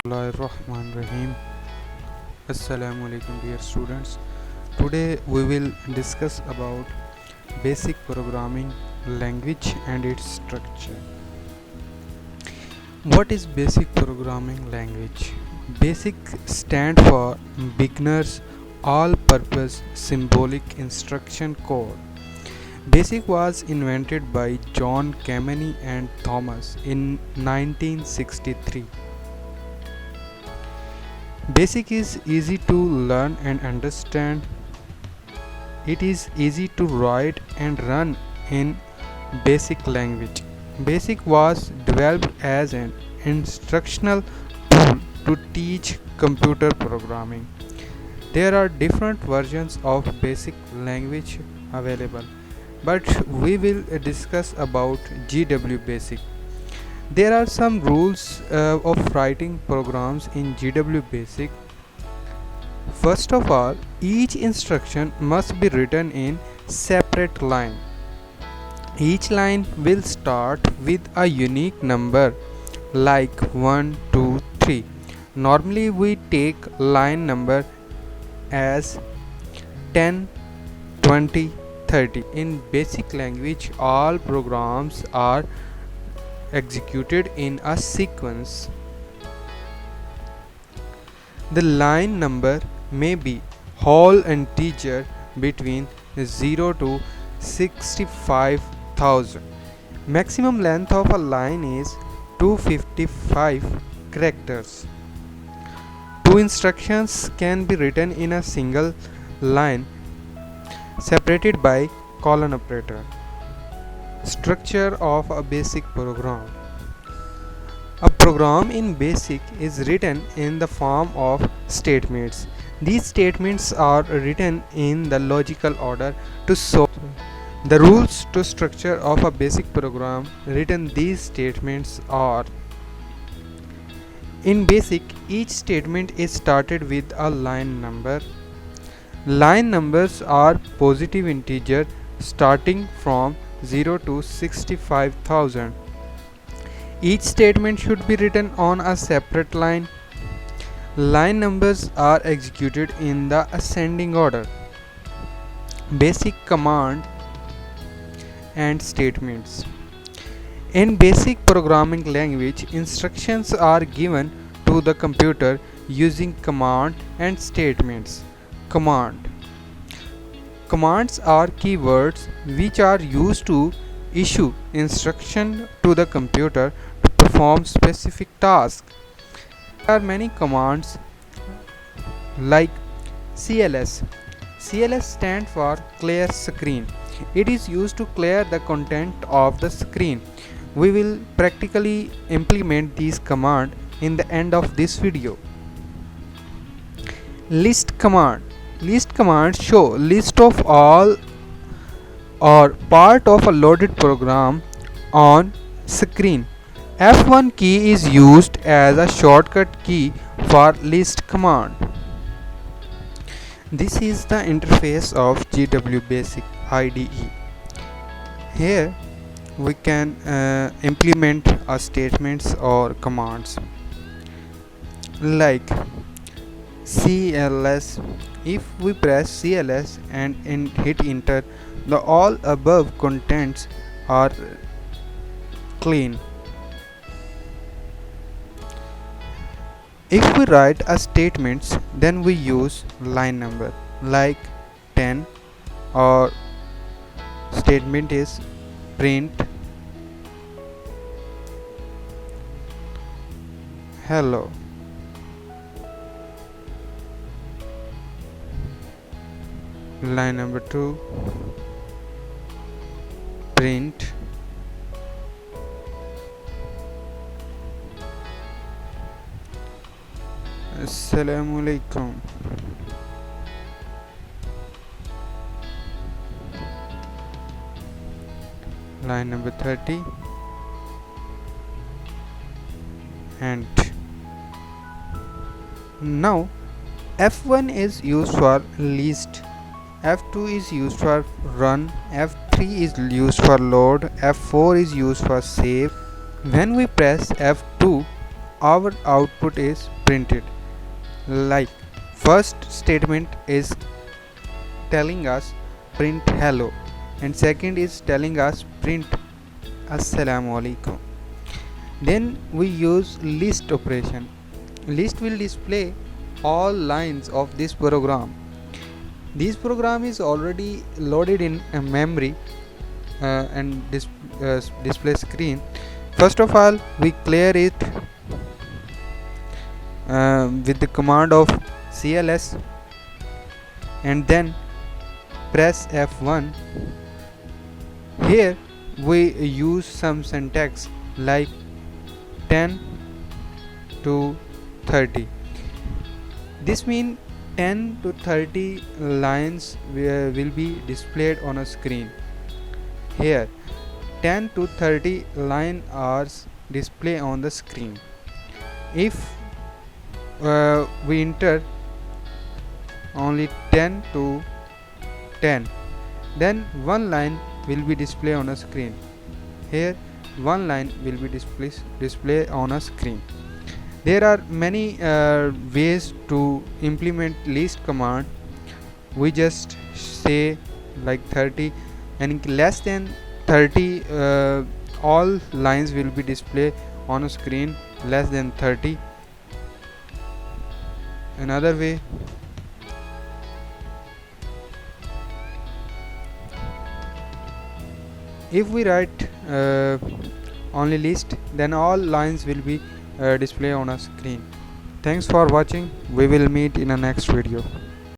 Bismillahirrahmanirrahim. Assalamu alaikum dear students. Today we will discuss about basic programming language and its structure. What is basic programming language? Basic stand for beginners all purpose symbolic instruction code. Basic was invented by John Kameny and Thomas in 1963. Basic is easy to learn and understand. It is easy to write and run in basic language. Basic was developed as an instructional tool to teach computer programming. There are different versions of basic language available, but we will discuss about GW Basic. There are some rules of writing programs in GW Basic. First of all, each instruction must be written in separate line. Each line will start with a unique number like 1, 2, 3. Normally we take line number as 10, 20, 30. In basic language, all programs are executed in a sequence. The line number may be whole integer between 0 to 65,000. Maximum length of a line is 255 characters. Two instructions can be written in a single line separated by colon operator. Structure of a basic program. A program in BASIC is written in the form of statements. These statements are written in the logical order to solve. The rules to structure of a basic program written these statements are: in BASIC, each statement is started with a line number. Line numbers are positive integer starting from 0 to 65,000. Each statement should be written on a separate line. Line numbers are executed in the ascending order. Basic command and statements. In basic programming language, instructions are given to the computer using command and statements. Command. Commands are keywords which are used to issue instruction to the computer to perform specific tasks. There are many commands like CLS. CLS stands for clear screen. It is used to clear the content of the screen. We will practically implement these commands in the end of this video. List command. List commands show list of all or part of a loaded program on screen. F1 key is used as a shortcut key for list command. This is the interface of GW Basic IDE. Here we can implement statements or commands like CLS. If we press CLS and hit enter, the all above contents are clean. If we write a statements, then we use line number like 10, or statement is print hello. Line number 2, print Assalamu alaikum. Line number 30, and now F1 is used for list, F2 is used for run, F3 is used for load, F4 is used for save. When we press F2, our output is printed. Like first statement is telling us print hello, and second is telling us print assalamu alaikum. Then we use list operation. List will display all lines of this program. This program is already loaded in a memory and display screen. First of all, we clear it with the command of cls, and then press F1. Here we use some syntax like 10 to 30. This means 10 to 30 lines will be displayed on a screen. Here 10 to 30 line are display on the screen. If we enter only 10 to 10, then one line will be displayed on a screen. Here one line will be display on a screen. There are many ways to implement list command. We just say like 30, and less than 30 all lines will be displayed on a screen. Less than 30. Another way, if we write only list, then all lines will be displayed on a screen. Thanks for watching. We will meet in a next video.